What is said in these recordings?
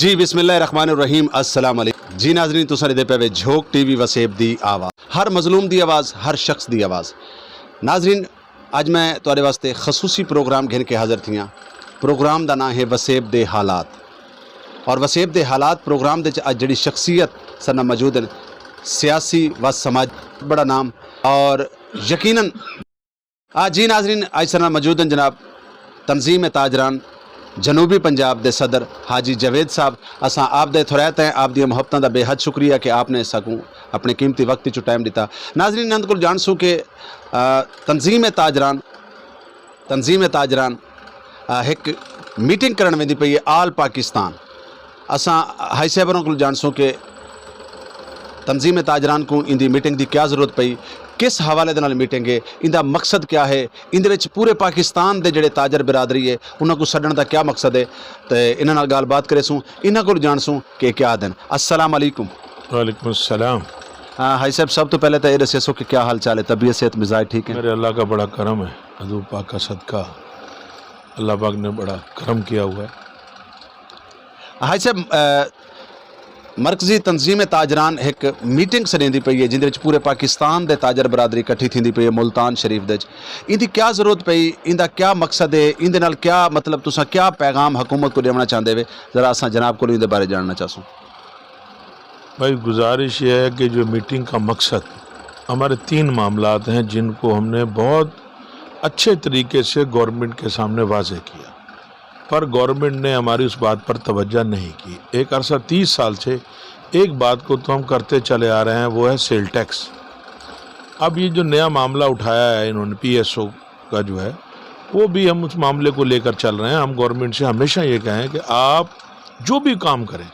जी बिस्मिल्लाहिर्रहमानिर्रहीम अस्सलाम वालेकुम जी नाज़रीन तुसां दे पे झोक टीवी वसेब दी आवाज़ हर मजलूम दी आवाज़ हर शख्स दी आवाज़। नाज़रीन अज मैं तुहाडे वास्ते खसूसी प्रोग्राम घेन के हाज़र थियां। प्रोग्राम दा नाम है वसेब दे हालात और वसेब दे हालात प्रोग्राम दे अज जड़ी शख्सियत सना मौजूद हैं सियासी व समाज बड़ा नाम और यकीनन जी नाज़रीन अज सना मौजूद हैं जनाब तंजीम ताजरान जनूबी पंजाब दे सदर हाजी जवेद साहब। असा आप दे थुरैत हैं आप दी मोहब्बतां दा बेहद शुक्रिया कि आपने सकूँ अपने कीमती वक्त चो टाइम दिता। नाज़रीन नंद को जानसूँ कि तंजीम ताजरान एक मीटिंग करन वेंदी पई है आल पाकिस्तान। असा हाई साहबरों को जानसूँ कि तंजीम ताजरान को इंदी मीटिंग की क्या जरूरत पई, किस हवाले दे नाल मीटिंग है, इंदा मकसद क्या है, इंदे विच पूरे पाकिस्तान दे जड़े ताजर बिरादरी है उन्हां को सड्डण दा क्या मकसद है, तो इन्हां नाल गलबात करेसूँ इन्हां को जानसूँ कि क्या दिन। अस्सलाम वालेकुम। वालेकुम अस्सलाम। हाँ हाई साहब सब तो पहले तो ये दसो कि क्या हाल चाल है, तबीयत सेहत मिजाज ठीक है? मेरे अल्लाह का बड़ा करम है, हजूर पाक का सदका, अल्लाह पाक ने बड़ा करम किया हुआ है। हाई साहब मरकजी तंजीम ताजरान एक मीटिंग सरेंदी पई है जिंदे विच पूरे पाकिस्तान दे ताजर बरादरी इकट्ठी थींदी पई है मुल्तान शरीफ दे। इंदी क्या जरूरत पई, इंदा क्या मकसद है, इंदे नाल क्या मतलब तुसा क्या पैगाम हुकूमत को देना चाहते वे, जरा असा जनाब को इंदे बारे जानना चाहसूँ। भाई गुजारिश ये है कि जो मीटिंग का मकसद हमारे 3 मामलात हैं जिनको हमने बहुत अच्छे तरीके से गवर्नमेंट के सामने वाज़ेह किया, पर गवर्नमेंट ने हमारी उस बात पर तवज्जो नहीं की। एक अरसा 30 साल से एक बात को तो हम करते चले आ रहे हैं, वो है सेल टैक्स। अब ये जो नया मामला उठाया है इन्होंने PSO का जो है, वो भी हम उस मामले को लेकर चल रहे हैं। हम गवर्नमेंट से हमेशा ये कहें कि आप जो भी काम करें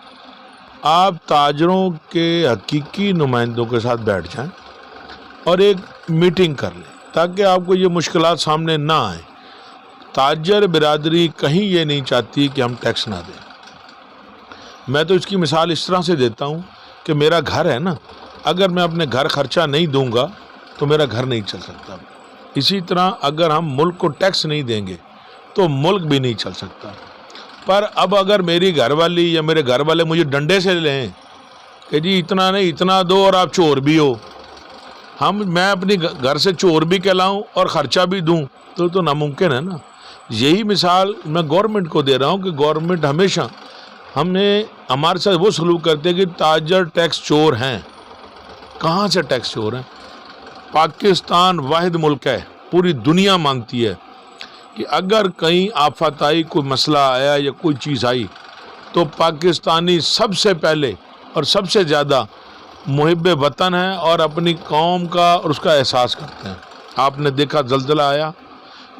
आप ताजरों के हकीकी नुमाइंदों के साथ बैठ जाएं और एक मीटिंग कर लें ताकि आपको ये मुश्किलात सामने ना आए। ताजर बिरादरी कहीं ये नहीं चाहती कि हम टैक्स ना दें। मैं तो इसकी मिसाल इस तरह से देता हूँ कि मेरा घर है ना, अगर मैं अपने घर खर्चा नहीं दूंगा तो मेरा घर नहीं चल सकता। इसी तरह अगर हम मुल्क को टैक्स नहीं देंगे तो मुल्क भी नहीं चल सकता। पर अब अगर मेरी घरवाली या मेरे घर वाले मुझे डंडे से लें कि जी इतना नहीं इतना दो और आप चोर भी हो, मैं अपनी घर से चोर भी कहलाऊँ और ख़र्चा भी दूँ तो नामुमकिन है ना। यही मिसाल मैं गवर्नमेंट को दे रहा हूँ कि गवर्नमेंट हमेशा हमारे साथ वो सलूक करते हैं कि ताजर टैक्स चोर हैं। कहाँ से टैक्स चोर हैं? पाकिस्तान वाहिद मुल्क है, पूरी दुनिया मानती है कि अगर कहीं आफत आई, कोई मसला आया या कोई चीज़ आई तो पाकिस्तानी सबसे पहले और सबसे ज़्यादा मुहिब वतन है और अपनी कौम का और उसका एहसास करते हैं। आपने देखा ज़ल्ज़ला आया,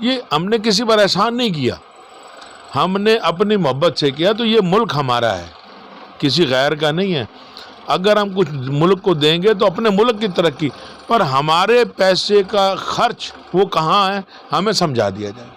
ये हमने किसी पर एहसान नहीं किया, हमने अपनी मोहब्बत से किया। तो ये मुल्क हमारा है, किसी गैर का नहीं है। अगर हम कुछ मुल्क को देंगे तो अपने मुल्क की तरक्की, पर हमारे पैसे का खर्च वो कहाँ है हमें समझा दिया जाए।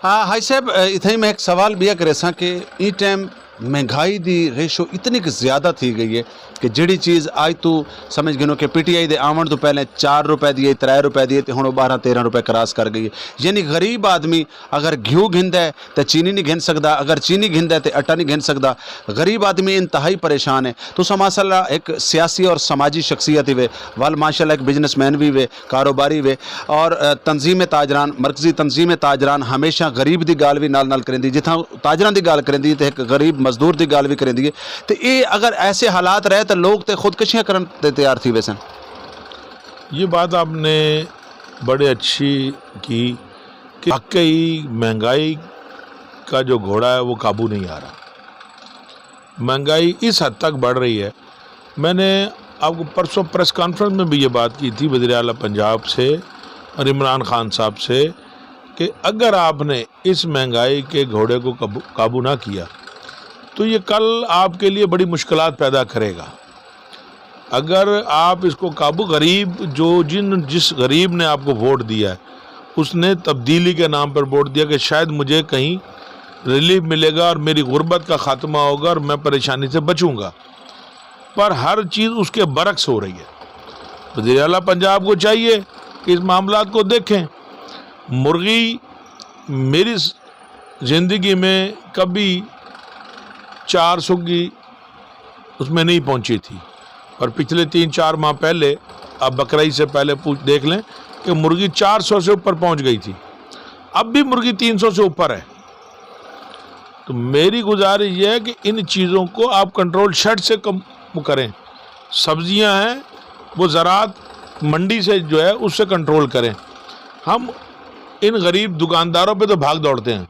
हाँ हाई साहब इतना ही मैं एक सवाल भी करे सा कि ई टाइम महंगाई दी रेशो इतनी कि ज़्यादा थी गई है कि जिहड़ी चीज़ आज तू समझ गिनो कि PTI दे आवन तो पहले 4 रुपए दिए 3 रुपए दिए तो हुण 12-13 रुपए क्रॉस कर गई है। यानी गरीब आदमी अगर घ्यू घिंदा है तो चीनी नहीं घिन सकता, अगर चीनी घिंदा है तो आटा नहीं घिन सकता। गरीब आदमी इंतहाई परेशान है। तो माशाअल्लाह एक सियासी और समाजी शख्सियत ही वे वाल माशाअल्लाह एक बिजनेसमैन भी वे, कारोबारी वे और तंजीम ताजरान मरकजी तंजीम ताजरान हमेशा गरीब की गाल भी नाल करेंदी, जिथा ताजरान की गाल करेंदी तो एक गरीब मजदूर की गाल भी करेंदी है। तो ये अगर ऐसे हालात रहे तो लोग तो खुदकशियाँ करने तैयार थी। वैसे ये बात आपने बड़े अच्छी की कि वाकई महंगाई का जो घोड़ा है वो काबू नहीं आ रहा। महंगाई इस हद तक बढ़ रही है। मैंने आपको परसों प्रेस कॉन्फ्रेंस में भी ये बात की थी वज़ीर आला पंजाब से और इमरान खान साहब से कि अगर आपने इस महंगाई के घोड़े को काबू ना किया तो ये कल आपके लिए बड़ी मुश्किलात पैदा करेगा। अगर आप इसको काबू जिस गरीब ने आपको वोट दिया है उसने तब्दीली के नाम पर वोट दिया कि शायद मुझे कहीं रिलीफ मिलेगा और मेरी गुर्बत का ख़ात्मा होगा और मैं परेशानी से बचूंगा, पर हर चीज़ उसके बरक्स हो रही है। वज़ीर आला पंजाब को चाहिए कि इस मामलात को देखें। मुर्गी मेरी ज़िंदगी में कभी 400 की उसमें नहीं पहुंची थी, और पिछले 3-4 माह पहले, आप बकरीद से पहले देख लें कि मुर्गी 400 से ऊपर पहुंच गई थी, अब भी मुर्गी 300 से ऊपर है। तो मेरी गुजारिश ये है कि इन चीज़ों को आप कंट्रोल शेड से कम करें। सब्जियां हैं वो ज़राअत मंडी से जो है उससे कंट्रोल करें। हम इन गरीब दुकानदारों पे तो भाग दौड़ते हैं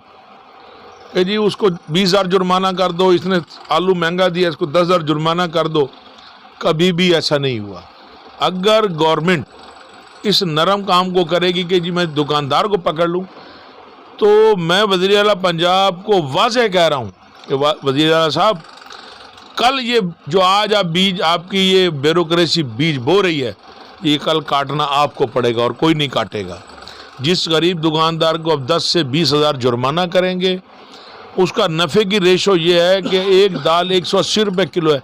कि जी उसको 20,000 जुर्माना कर दो, इसने आलू महंगा दिया इसको 10,000 जुर्माना कर दो। कभी भी ऐसा नहीं हुआ। अगर गवर्नमेंट इस नरम काम को करेगी कि जी मैं दुकानदार को पकड़ लूँ, तो मैं वज़ीर आला पंजाब को वाज़ेह कह रहा हूँ कि वज़ीर आला साहब, कल ये जो आज आप बीज, आपकी ये ब्यूरोक्रेसी बीज बो रही है, ये कल काटना आपको पड़ेगा और कोई नहीं काटेगा। जिस गरीब दुकानदार को अब 10 से 20,000 जुर्माना करेंगे, उसका नफ़े की रेशो ये है कि एक दाल 180 रुपये किलो है।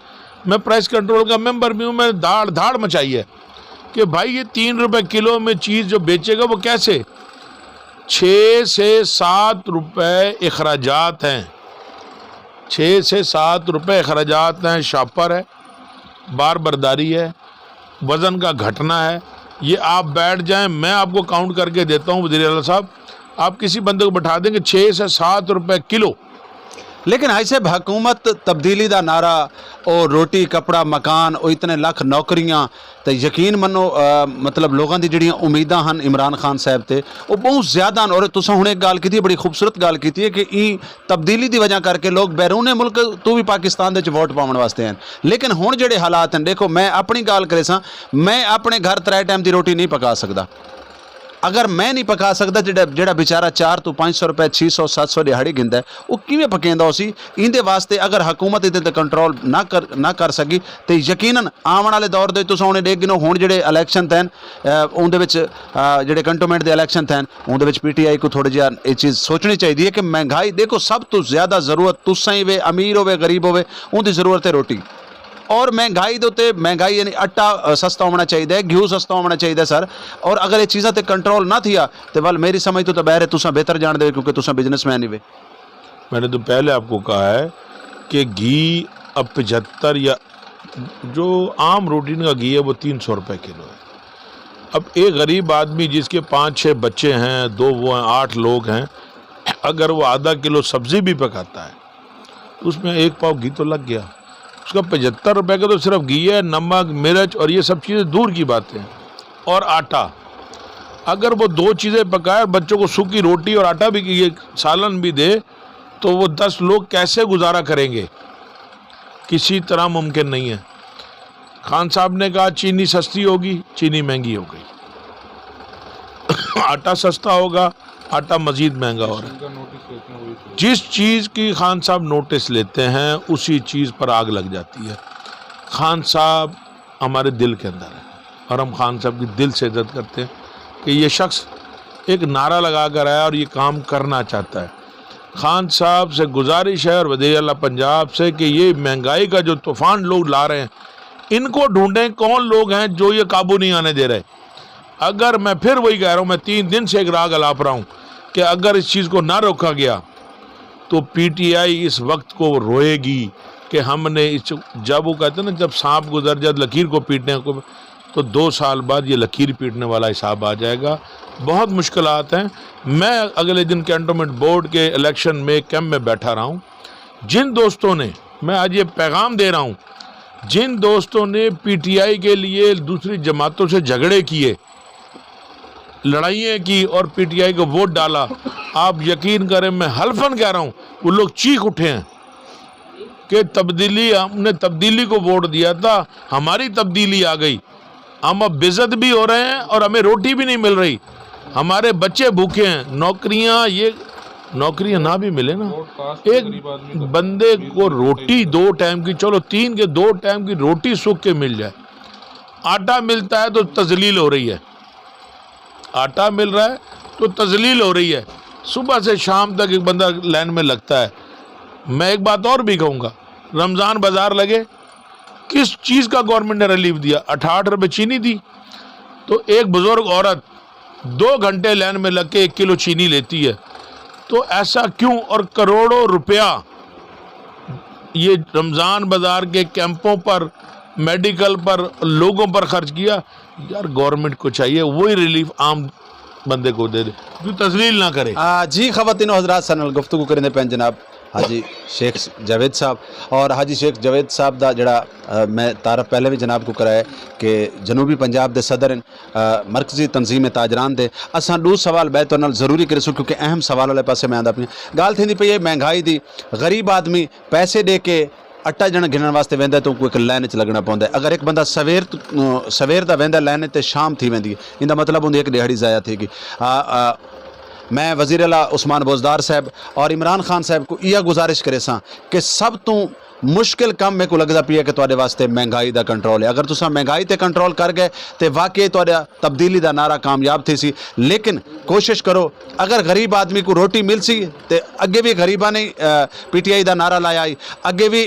मैं प्राइस कंट्रोल का मेंबर भी हूँ, मैं धाड़ मचाई है कि भाई ये 3 रुपये किलो में चीज़ जो बेचेगा वो कैसे? 6 से 7 रुपये अखराजात हैं, 6 से 7 रुपये अखराजात हैं। शॉपर है, बार बर्दारी है, वज़न का घटना है। ये आप बैठ जाएं, मैं आपको काउंट करके देता हूँ वज़ीर आला साहब, आप किसी बंदे को बैठा देंगे 6 से 7 रुपये किलो। लेकिन ऐसे हुकूमत तब्दीली का नारा और रोटी कपड़ा मकान और इतने लख नौकरियां, तो यकीन मनो मतलब लोगों की जिहड़ियां उम्मीदां हैं इमरान खान साहब ते वो बहुत ज़्यादा। और तुसां हुणे एक गल कीती, बड़ी खूबसूरत गल कीती है कि ई तब्दीली की वजह करके लोग बैरूने मुल्क तो भी पाकिस्तान दे वोट पाउण वास्ते हैं। लेकिन हुण जिहड़े हालात हैं, देखो मैं अपनी गल करे सां, मैं अपने घर 3 टाइम की रोटी नहीं पका सकता। अगर मैं नहीं पका सकता, जिहड़ा बेचारा 400 तो 500 रुपए 600 700 दिहाड़ी गिनदा है, वो किवें पकेंदा उसी? इंदे वास्ते अगर हुकूमत इहदे ते कंट्रोल ना कर सकी तो यकीनन आने वाले दौर दे तुसां हुणे देख गिनो, हुण जिहड़े इलैक्शन थे उहदे विच जिहड़े कंटोनमेंट दे इलैक्शन थे उहदे विच PTI को थोड़ी जिहा ये चीज़ सोचनी चाहिए कि महंगाई, देखो सब तो ज़्यादा ज़रूरत तुसां ही वे, अमीर होवे गरीब होवे, उहदी ज़रूरत है रोटी। और महंगाई दे उत्ते महंगाई यानी आटा सस्ता होना चाहिए, घ्यू सस्ता होना चाहिए सर। और अगर ये चीज़ां ते कंट्रोल ना थिया तो वल मेरी समझ तो बहरे तुसां बेहतर जान दे, क्योंकि तुसां बिजनेसमैन ही वे। मैंने तो पहले आपको कहा है कि घी अब 75 या जो आम रूटीन का घी है वो 300 रुपये किलो है। अब एक गरीब आदमी जिसके 5-6 बच्चे हैं, 2 वो हैं, 8 लोग हैं, अगर वो आधा किलो सब्ज़ी भी पकाता है उसमें 1 पाव घी तो लग गया। उसका 75 रुपये का तो सिर्फ घी है, नमक मिर्च और ये सब चीज़ें दूर की बातें हैं। और आटा, अगर वो 2 चीज़ें पकाए, बच्चों को सूखी रोटी और आटा भी, ये सालन भी दे, तो वो 10 लोग कैसे गुजारा करेंगे? किसी तरह मुमकिन नहीं है। खान साहब ने कहा चीनी सस्ती होगी, चीनी महंगी हो गई। आटा सस्ता होगा, आटा मज़ीद महंगा हो रहा है। जिस चीज़ की खान साहब नोटिस लेते हैं उसी चीज़ पर आग लग जाती है। खान साहब हमारे दिल के अंदर है और हम खान साहब की दिल से इज्जत करते हैं कि ये शख्स एक नारा लगा कर आया और ये काम करना चाहता है। खान साहब से गुजारिश है और वज़ीर आला पंजाब से कि ये महंगाई का जो तूफ़ान लोग ला रहे हैं, इनको ढूंढें कौन लोग हैं जो ये काबू नहीं आने दे रहे। अगर मैं फिर वही कह रहा हूँ, मैं 3 दिन से एक राग अलाप रहा हूँ कि अगर इस चीज़ को ना रोका गया तो PTI इस वक्त को रोएगी कि हमने जब वो कहते हैं ना, जब सांप गुजर जाए लकीर को पीटने को, तो 2 साल बाद ये लकीर पीटने वाला हिसाब आ जाएगा। बहुत मुश्किलात हैं। मैं अगले दिन कैंटोनमेंट बोर्ड के इलेक्शन में कैंप में बैठा रहा हूँ। जिन दोस्तों ने, मैं आज ये पैगाम दे रहा हूँ, जिन दोस्तों ने PTI के लिए दूसरी जमातों से झगड़े किए, लड़ाइयाँ की और PTI को वोट डाला, आप यकीन करें मैं हल्फन कह रहा हूँ, वो लोग चीख उठे हैं कि तब्दीली, हमने तब्दीली को वोट दिया था, हमारी तब्दीली आ गई, हम अब बेइज्जत भी हो रहे हैं और हमें रोटी भी नहीं मिल रही, हमारे बच्चे भूखे हैं। नौकरियां ना भी मिले ना, एक बंदे को रोटी 2 टाइम की, चलो 3 के 2 टाइम की रोटी सूख के मिल जाए, आटा मिलता है तो तजलील हो रही है, आटा मिल रहा है तो तजलील हो रही है। सुबह से शाम तक एक बंदा लाइन में लगता है। मैं एक बात और भी कहूँगा, रमज़ान बाज़ार लगे, किस चीज़ का गवर्नमेंट ने रिलीफ दिया? 68 रुपये चीनी दी, तो एक बुज़ुर्ग औरत 2 घंटे लाइन में लग के 1 किलो चीनी लेती है। तो ऐसा क्यों? और करोड़ों रुपया یہ رمضان بازار کے کیمپوں پر، میڈیکل پر، لوگوں پر خرچ کیا، یار گورنمنٹ کو چاہیے وہی ریلیف عام بندے کو دے دے، جو تذلیل نہ کرے۔ جی خواتین و حضرات سن گفتگو کرنے پہ جناب حاجی شیخ جاوید صاحب، اور حاجی شیخ جاوید صاحب دا جڑا میں تعارف پہلے بھی جناب کو کرایا کہ جنوبی پنجاب دے صدر ہیں، مرکزی تنظیم تاجران دے۔ اساں دو سوال میں تو نال ضروری کرے سو کیونکہ اہم سوال والے پاسے میں آندا پیا گال تھیندی پئی ہے مہنگائی دی۔ غریب آدمی پیسے دے کے اٹا جن گنن واسطے ویندا تو کوئی لائن چ لگنا پوندا ہے۔ اگر ایک بندہ سویر دا ویندا لائن تے شام تھی ویندی ہے، ایندا مطلب ہوندی ہے کہ دیہڑی ضائع تھی گی۔ میں وزیر اعلیٰ عثمان بوزدار صاحب اور عمران خان صاحب کو یہ گزارش کرے ساں کہ سب تو مشکل کام میں کو لگتا پیا کہ تواڈے واسطے مہنگائی دا کنٹرول ہے۔ اگر تساں مہنگائی تے کنٹرول کر گئے تے واقعی تواڈا تبدیلی دا نعرہ کامیاب تھی سی، لیکن کوشش کرو اگر غریب آدمی کو روٹی مل سی تے اگے بھی غریباں نے پی ٹی آئی دا نعرہ لایا آئی، اگے بھی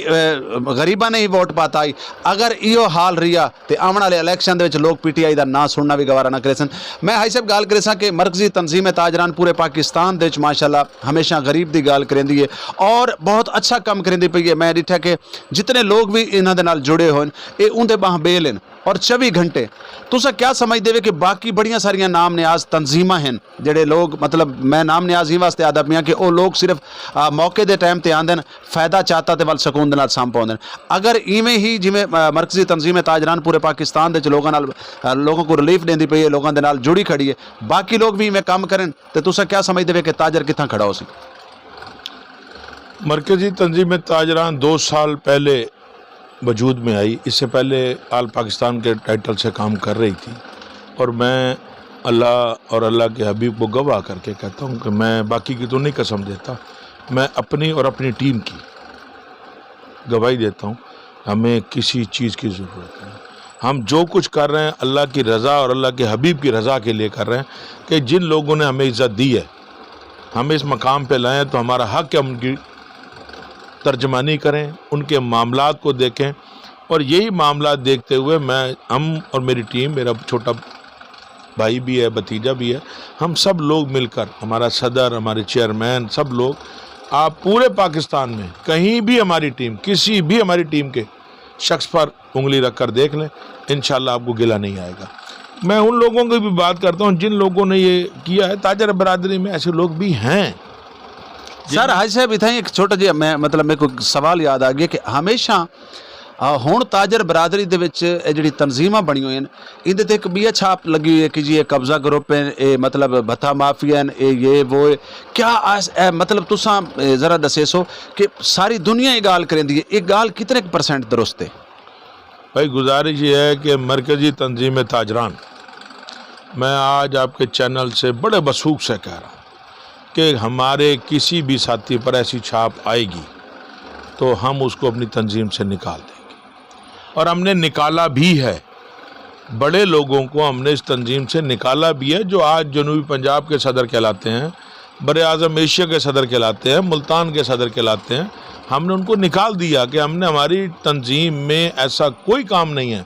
غریباں نے ہی ووٹ پاتا آئی۔ اگر ایو حال رہیا تے آمن والے الیکشن دے وچ لوگ پی ٹی آئی دا نا سننا بھی گوارا نہ کرے سن۔ میں ہائی صاحب گال کرے ساں کہ مرکزی تنظیم تاجران پورے پاکستان دے وچ ماشاءاللہ ہمیشہ غریب دی گال کریندی ہے اور بہت اچھا کام کریندی پئی ہے۔ میں ڈٹھا کہ جتنے لوگ بھی انہاں دے نال جڑے ہوئے اے اون دے باہ بیل ہیں اور 24 گھنٹے تساں کیا سمجھ دے کہ باقی بڑیاں ساریاں نام نیاز تنظیماں ہیں جڑے لوگ مطلب میں نام نیاز ہی واسطے آدھا پیاں کہ او لوگ صرف موقع دے ٹائم تے آندن فائدہ چاہتا تے ول سکون دے نال سام پاؤندن۔ اگر ایویں ہی جویں مرکزی تنظیم تاجران پورے پاکستان دے لوگوں کو ریلیف دیندی پئی ہے، لوگوں دے نال جڑی کھڑی ہے، باقی لوگ بھی ایویں کام کرن تے تساں کیا سمجھ دے کہ تاجر کتھاں کھڑا ہو سی؟ مرکزی تنظیم تاجران 2 سال پہلے وجود میں آئی، اس سے پہلے آل پاکستان کے ٹائٹل سے کام کر رہی تھی، اور میں اللہ اور اللہ کے حبیب کو گواہ کر کے کہتا ہوں کہ میں باقی کی تو نہیں قسم دیتا، میں اپنی اور اپنی ٹیم کی گواہی دیتا ہوں، ہمیں کسی چیز کی ضرورت نہیں۔ ہم جو کچھ کر رہے ہیں اللہ کی رضا اور اللہ کے حبیب کی رضا کے لیے کر رہے ہیں کہ جن لوگوں نے ہمیں عزت دی ہے، ہمیں اس مقام پہ لائیں تو ہمارا حق ہے ان کی ترجمانی کریں، ان کے معاملات کو دیکھیں، اور یہی معاملات دیکھتے ہوئے ہم اور میری ٹیم، میرا چھوٹا بھائی بھی ہے، بھتیجا بھی ہے، ہم سب لوگ مل کر، ہمارا صدر، ہمارے چیئرمین، سب لوگ، آپ پورے پاکستان میں کہیں بھی ہماری ٹیم، کسی بھی ہماری ٹیم کے شخص پر انگلی رکھ کر دیکھ لیں، انشاءاللہ آپ کو گلہ نہیں آئے گا۔ میں ان لوگوں کی بھی بات کرتا ہوں جن لوگوں نے یہ کیا ہے، تاجر برادری میں ایسے لوگ بھی ہیں۔ سر حاج صاحب اتنا ایک چھوٹا جہا میں مطلب میرے کو سوال یاد آ گیا کہ ہمیشہ ہوں تاجر برادری دے وچ جڑی تنظیماں بنی ہوئی ہیں ان تے ایک بھی چھاپ لگی ہوئی ہے کہ جی یہ قبضہ گروپ ہیں، اے مطلب بھتھا مافیا ہیں، اے یہ وہ کیا مطلب تساں ذرا دسے سو کہ ساری دنیا یہ گال کریندی ہے، یہ گال کتنے % درست ہے؟ بھائی گزارش یہ ہے کہ مرکزی تنظیم تاجران، میں آج آپ کے چینل سے بڑے وثوق سے کہہ رہا ہوں کہ ہمارے کسی بھی ساتھی پر ایسی چھاپ آئے گی تو ہم اس کو اپنی تنظیم سے نکال دیں گے، اور ہم نے نکالا بھی ہے۔ بڑے لوگوں کو ہم نے اس تنظیم سے نکالا بھی ہے جو آج جنوبی پنجاب کے صدر کہلاتے ہیں، بر اعظم ایشیا کے صدر کہلاتے ہیں، ملتان کے صدر کہلاتے ہیں۔ ہم نے ان کو نکال دیا کہ ہم نے ہماری تنظیم میں ایسا کوئی کام نہیں ہے،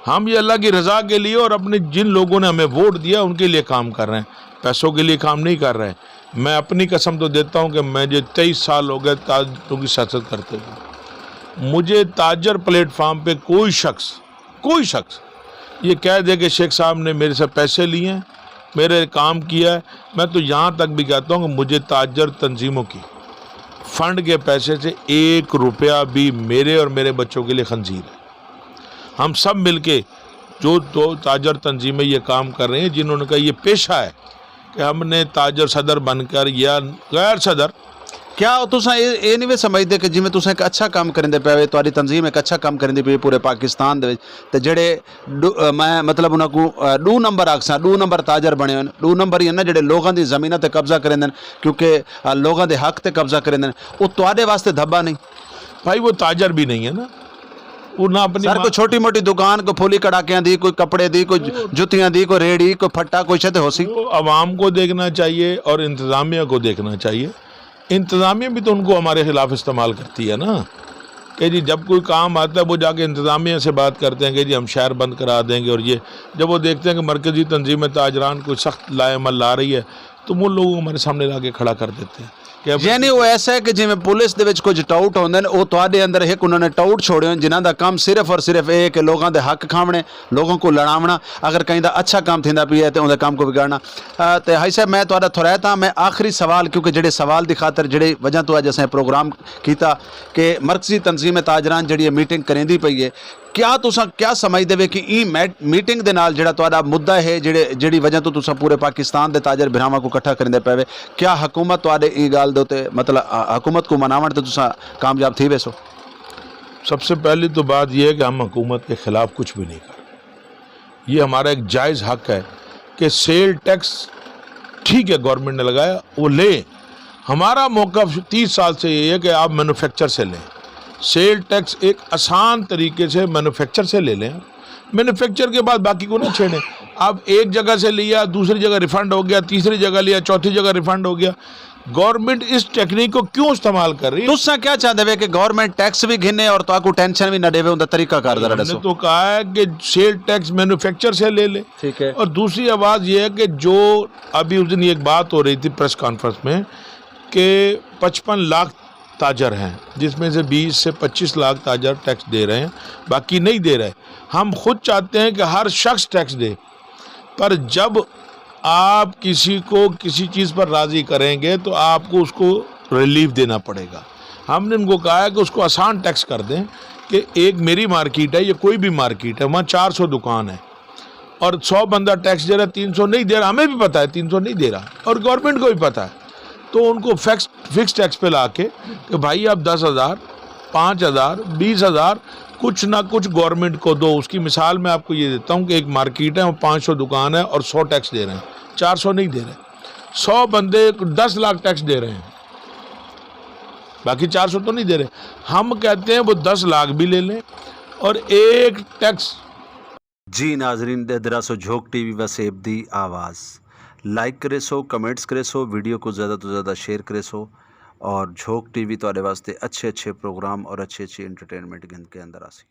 ہم یہ اللہ کی رضا کے لیے اور اپنے جن لوگوں نے ہمیں ووٹ دیا ان کے لیے کام کر رہے ہیں، پیسوں کے لیے کام نہیں کر رہے ہیں۔ میں اپنی قسم تو دیتا ہوں کہ میں جو 23 سال ہو گئے تاجروں کی سیاست کرتے ہوئے، مجھے تاجر پلیٹ فارم پہ کوئی شخص یہ کہہ دے کہ شیخ صاحب نے میرے سے پیسے لیے ہیں، میرے کام کیا ہے، میں تو یہاں تک بھی کہتا ہوں کہ مجھے تاجر تنظیموں کی فنڈ کے پیسے سے 1 روپیہ بھی میرے اور میرے بچوں کے لیے خنزیر ہے۔ ہم سب مل کے جو 2 تاجر تنظیمیں یہ کام کر رہے ہیں، جنہوں نے کہا یہ پیشہ ہے کہ ہم نے تاجر صدر بن کر یا غیر صدر، کیا تساں یہ نہیں سمجھتے کہ جی میں تساں ایک اچھا کام کرندے پے تہاڈی تنظیم ایک اچھا کام کرندی پئی پورے پاکستان دے وچ تے جڑے میں مطلب انہاں کو 2 نمبر آکھساں 2 نمبر تاجر بنے ہوئے 2 نمبر ہی نا جڑے لوگاں دی زمیناں تے قبضہ کریندے کیونکہ لوگاں دے حق تے قبضہ کریندے او تواڈے واسطے دھبا نہیں؟ بھائی وہ تاجر بھی نہیں ہے نا، وہ نہ اپنی سر کوئی چھوٹی موٹی دکان کو پھولی کڑاکیاں دی، کوئی کپڑے دی، کوئی جوتیاں دی، کوئی ریڑھی، کوئی پھٹا، کوئی شتے ہو سی۔ عوام کو دیکھنا چاہیے اور انتظامیہ کو دیکھنا چاہیے۔ انتظامیہ بھی تو ان کو ہمارے خلاف استعمال کرتی ہے نا، کہ جی جب کوئی کام آتا ہے وہ جا کے انتظامیہ سے بات کرتے ہیں کہ جی ہم شہر بند کرا دیں گے، اور یہ جب وہ دیکھتے ہیں کہ مرکزی تنظیم تاجران کوئی سخت لائے عمل لا رہی ہے تو وہ لوگ ہمارے سامنے لا کے کھڑا کر دیتے ہیں۔ ਯਾਨੀ ਉਹ ਐਸਾ ਹੈ ਕਿ ਜਿਵੇਂ ਪੁਲਿਸ ਦੇ ਵਿੱਚ ਕੁਝ ਟਾਊਟ ਹੁੰਦੇ ਨੇ ਉਹ ਤੁਹਾਡੇ ਅੰਦਰ ਇੱਕ ਉਹਨਾਂ ਨੇ ਟਾਊਟ ਛੋੜੇ ਹੋਣ ਜਿਨ੍ਹਾਂ ਦਾ ਕੰਮ ਸਿਰਫ ਔਰ ਸਿਰਫ ਇਹ ਕਿ ਲੋਕਾਂ ਦੇ ਹੱਕ ਖਾਵਣੇ ਲੋਕਾਂ को ਲੜਾਵਣਾ ਅਗਰ ਕहीं ਦਾ ਅੱਛਾ ਕੰਮ ਥਿੰਦਾ ਪਿਆ ਹੈ ਤੇ ਉਹਦੇ ਕੰਮ को ਵਿਗਾੜਨਾ ਤੇ ਹਾਈ ਸਾਹਿਬ ਮੈਂ ਤੁਹਾਡਾ ਥੋੜਾ ਤਾਂ ਮੈਂ ਆਖਰੀ ਸਵਾਲ ਕਿਉਂਕਿ ਜਿਹੜੇ ਸਵਾਲ ਦੀ ਖਾਤਰ ਜਿਹੜੇ ਵਜ੍ਹਾ ਤੋਂ ਅੱਜ ਅਸੀਂ ਪ੍ਰੋਗਰਾਮ ਕੀਤਾ ਕਿ ਮਰਕਜ਼ੀ ਤਨਜ਼ੀਮ ਤਾਜਰਾਨ ਜਿਹੜੀ ਮੀਟਿੰਗ ਕਰਿੰਦੀ ਪਈ ਹੈ क्या तुसा क्या समझते वे कि मीटिंग दे नाल जिहड़ा तुहाडा मुद्दा है जिहड़ी वजह तो तुसा पूरे पाकिस्तान दे ताजर भरावां को इकट्ठा करिंदे पवे क्या हुकूमत तुहाडे ई गल दे उत्ते मतलब हुकूमत को मनावण ते तुसा कामयाब थी वैसो? सबसे पहली तो बात यह है कि हम हुकूमत के ख़िलाफ़ कुछ भी नहीं कर ये हमारा एक जायज़ हक है कि सेल टैक्स ठीक है गवर्नमेंट ने लगाया वो ले हमारा मौक़िफ़ 30 साल से ये है कि आप मैन्युफैक्चर से लें सेल टैक्स एक आसान तरीके से मैन्युफैक्चर से ले लें मैन्युफैक्चर के बाद बाकी को ना छेड़ें आप एक जगह से लिया दूसरी जगह रिफ़ंड हो गया तीसरी जगह लिया चौथी जगह रिफ़ंड हो गया गवर्नमेंट इस टेक्निक को क्यों इस्तेमाल कर रही है तुसा क्या चाहते वे कि गवर्नमेंट टैक्स भी घिने और तो टेंशन भी ना देवे उनका तरीका कार जरा हमने तो कहा है कि सेल टैक्स मैन्युफैक्चर से ले ले ठीक है और दूसरी आवाज़ ये है कि जो अभी उस दिन एक बात हो रही थी प्रेस कॉन्फ्रेंस में कि 55 लाख ताजर हैं जिसमें से 20 से 25 लाख ताजर टैक्स दे रहे हैं बाकी नहीं दे रहे हम खुद चाहते हैं कि हर शख्स टैक्स दे पर जब आप किसी को किसी चीज़ पर राज़ी करेंगे तो आपको उसको रिलीफ देना पड़ेगा हमने उनको कहा है कि उसको आसान टैक्स कर दें कि एक मेरी मार्केट है या कोई भी मार्केट है वहाँ 400 दुकान है और 100 बंदा टैक्स दे रहा है 300 नहीं दे रहा हमें भी पता है 300 नहीं दे रहा और गवर्नमेंट को भी पता है तो उनको फिक्स टैक्स पे ला के कि भाई आप 10,000 5,000 20,000 कुछ ना कुछ गवर्नमेंट को दो उसकी मिसाल मैं आपको ये देता हूँ कि एक मार्केट है वो 500 दुकान है और 100 टैक्स दे रहे हैं 400 नहीं दे रहे 100 बंदे 10 लाख टैक्स दे रहे हैं बाकी 400 तो नहीं दे रहे हम कहते हैं वो 10 लाख भी ले लें और एक टैक्स जी नाजरीन दरासो झोंक टीवी वसेब दी आवाज़ लाइक करे सो कमेंट्स करे सो वीडियो को ज़्यादा तो ज़्यादा शेयर करे सो और झोंक टीवी तो वास्ते अच्छे प्रोग्राम और अच्छी एंटरटेनमेंट के अंदर आसी।